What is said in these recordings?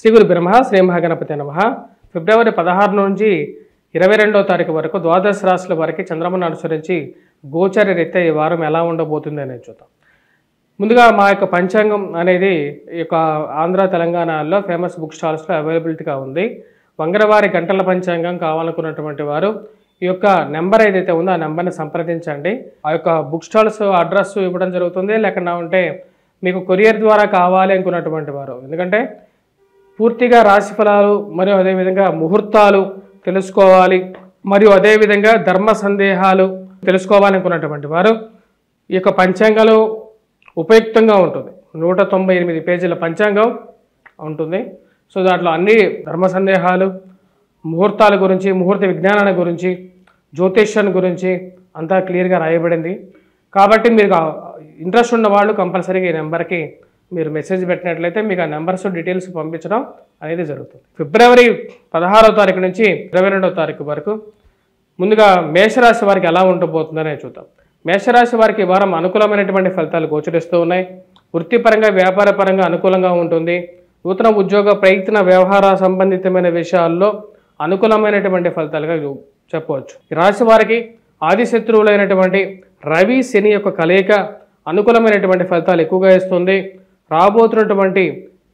శ్రీ గురు బ్రహ్మ శ్రీ మహాగణపతి నమః. ఫిబ్రవరి 16 నుంచి 22వ తారీఖు వరకు ద్వాదశ రాశుల వారికి చంద్రమను అనుసరించి గోచర రీత్యా ఈ వారం ఎలా ఉండబోతుంది అనేది చూద్దాం. ముందుగా మా యొక్క పంచాంగం అనేది ఈ యొక్క ఆంధ్ర తెలంగాణలో ఫేమస్ బుక్ స్టాల్స్లో అవైలబిలిటీగా ఉంది. వంగరవారి గంటల పంచాంగం కావాలనుకున్నటువంటి వారు ఈ యొక్క నెంబర్ ఏదైతే ఉందో ఆ నెంబర్ని సంప్రదించండి. ఆ యొక్క బుక్ స్టాల్స్ అడ్రస్ ఇవ్వడం జరుగుతుంది. లేకుండా ఉంటే మీకు కొరియర్ ద్వారా కావాలి అనుకున్నటువంటి వారు, ఎందుకంటే పూర్తిగా రాశి ఫలాలు మరియు అదేవిధంగా ముహూర్తాలు తెలుసుకోవాలి, మరియు అదేవిధంగా ధర్మ సందేహాలు తెలుసుకోవాలనుకున్నటువంటి వారు ఈ యొక్క పంచాంగాలు ఉపయుక్తంగా ఉంటుంది. 198 పేజీల పంచాంగం ఉంటుంది. సో దాంట్లో అన్ని ధర్మ సందేహాలు, ముహూర్తాల గురించి, ముహూర్త విజ్ఞానాన్ని గురించి, జ్యోతిష్యాన్ని గురించి అంతా క్లియర్గా రాయబడింది. కాబట్టి మీరు ఇంట్రెస్ట్ ఉన్న వాళ్ళు కంపల్సరీగా ఈ నెంబర్కి మీరు మెసేజ్ పెట్టినట్లయితే మీకు ఆ నెంబర్స్ డీటెయిల్స్ పంపించడం అనేది జరుగుతుంది. ఫిబ్రవరి 16వ తారీఖు నుంచి 22వ తారీఖు వరకు ముందుగా మేషరాశి వారికి ఎలా ఉండబోతుందనే చూద్దాం. మేషరాశి వారికి ఈ వారం అనుకూలమైనటువంటి ఫలితాలు గోచరిస్తూ ఉన్నాయి. వృత్తిపరంగా, వ్యాపారపరంగా అనుకూలంగా ఉంటుంది. నూతన ఉద్యోగ ప్రయత్న వ్యవహార సంబంధితమైన విషయాల్లో అనుకూలమైనటువంటి ఫలితాలుగా చెప్పవచ్చు. ఈ రాశి వారికి ఆదిశత్రువులైనటువంటి రవి శని యొక్క కలయిక అనుకూలమైనటువంటి ఫలితాలు ఎక్కువగా ఇస్తుంది. రాబోతున్నటువంటి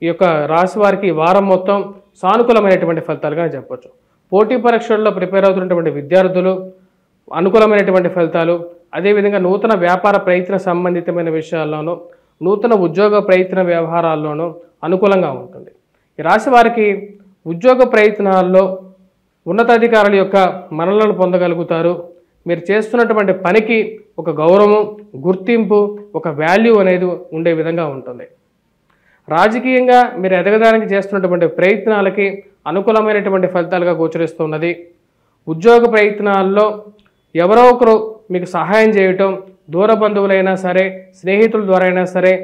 ఈ యొక్క రాశి వారికి వారం మొత్తం సానుకూలమైనటువంటి ఫలితాలుగా చెప్పవచ్చు. పోటీ పరీక్షల్లో ప్రిపేర్ అవుతున్నటువంటి విద్యార్థులు అనుకూలమైనటువంటి ఫలితాలు, అదేవిధంగా నూతన వ్యాపార ప్రయత్న సంబంధితమైన విషయాల్లోనూ, నూతన ఉద్యోగ ప్రయత్న వ్యవహారాల్లోనూ అనుకూలంగా ఉంటుంది. ఈ రాశి వారికి ఉద్యోగ ప్రయత్నాల్లో ఉన్నతాధికారుల యొక్క మన్ననలు పొందగలుగుతారు. మీరు చేస్తున్నటువంటి పనికి ఒక గౌరవం, గుర్తింపు, ఒక వాల్యూ అనేది ఉండే విధంగా ఉంటుంది. రాజకీయంగా మీరు ఎదగడానికి చేస్తున్నటువంటి ప్రయత్నాలకి అనుకూలమైనటువంటి ఫలితాలుగా గోచరిస్తున్నది. ఉద్యోగ ప్రయత్నాల్లో ఎవరో ఒకరు మీకు సహాయం చేయటం, దూర బంధువులైనా సరే, స్నేహితుల ద్వారా అయినా సరే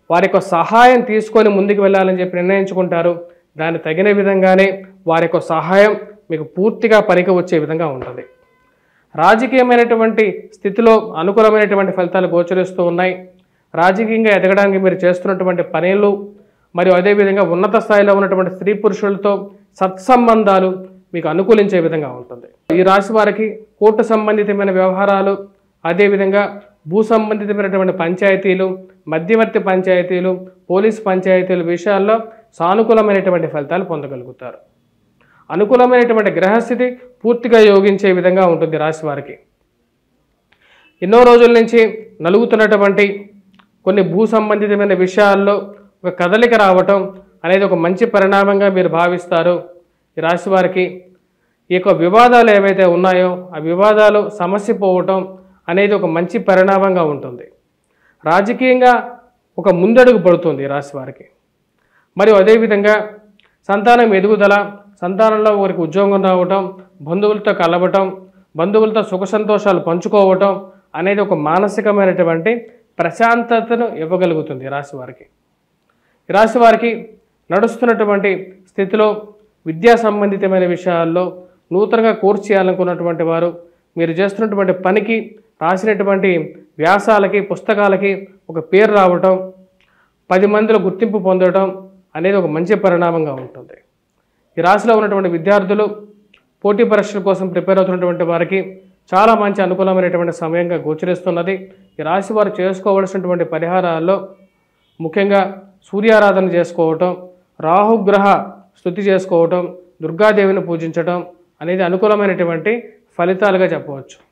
వారి యొక్క సహాయం తీసుకొని ముందుకు వెళ్ళాలని చెప్పి నిర్ణయించుకుంటారు. దాన్ని తగిన విధంగానే వారి యొక్క సహాయం మీకు పూర్తిగా పనికి వచ్చే విధంగా ఉంటుంది. రాజకీయమైనటువంటి స్థితిలో అనుకూలమైనటువంటి ఫలితాలు గోచరిస్తూ ఉన్నాయి. రాజకీయంగా ఎదగడానికి మీరు చేస్తున్నటువంటి పనులు, మరియు అదేవిధంగా ఉన్నత స్థాయిలో ఉన్నటువంటి స్త్రీ పురుషులతో సత్సంబంధాలు మీకు అనుకూలించే విధంగా ఉంటుంది. ఈ రాశి వారికి కోర్టు సంబంధితమైన వ్యవహారాలు, అదేవిధంగా భూ సంబంధితమైనటువంటి పంచాయతీలు, మధ్యవర్తి పంచాయతీలు, పోలీస్ పంచాయతీల విషయాల్లో సానుకూలమైనటువంటి ఫలితాలు పొందగలుగుతారు. అనుకూలమైనటువంటి గ్రహస్థితి పూర్తిగా యోగించే విధంగా ఉంటుంది రాశి వారికి. ఎన్నో రోజుల నుంచి నలుగుతున్నటువంటి కొన్ని భూ సంబంధితమైన విషయాల్లో ఒక కదలిక రావటం అనేది ఒక మంచి పరిణామంగా మీరు భావిస్తారు. ఈ రాశి వారికి ఈ యొక్క వివాదాలు ఏవైతే ఉన్నాయో ఆ వివాదాలు సమస్య పోవటం అనేది ఒక మంచి పరిణామంగా ఉంటుంది. రాజకీయంగా ఒక ముందడుగు పడుతుంది ఈ రాశి వారికి. మరియు అదేవిధంగా సంతానం ఎదుగుదల, సంతానంలో ఒకరికి ఉద్యోగం రావటం, బంధువులతో కలవటం, బంధువులతో సుఖ సంతోషాలు పంచుకోవటం అనేది ఒక మానసికమైనటువంటి ప్రశాంతతను ఇవ్వగలుగుతుంది ఈ రాశి వారికి. ఈ రాశి వారికి నడుస్తున్నటువంటి స్థితిలో విద్యా సంబంధితమైన విషయాల్లో నూతనంగా కోర్సు చేయాలనుకున్నటువంటి వారు మీరు చేస్తున్నటువంటి పనికి, రాసినటువంటి వ్యాసాలకి, పుస్తకాలకి ఒక పేరు రావటం, 10 మందిలో గుర్తింపు పొందడం అనేది ఒక మంచి పరిణామంగా ఉంటుంది. ఈ రాశిలో ఉన్నటువంటి విద్యార్థులు పోటీ పరీక్షల కోసం ప్రిపేర్ అవుతున్నటువంటి వారికి చాలా మంచి అనుకూలమైనటువంటి సమయంగా గోచరిస్తున్నది. ఈ రాశి వారు చేసుకోవలసినటువంటి పరిహారాల్లో ముఖ్యంగా సూర్యారాధన చేసుకోవటం, రాహుగ్రహ స్తుతి చేసుకోవటం, దుర్గాదేవిని పూజించటం అనేది అనుకూలమైనటువంటి ఫలితాలుగా చెప్పవచ్చు.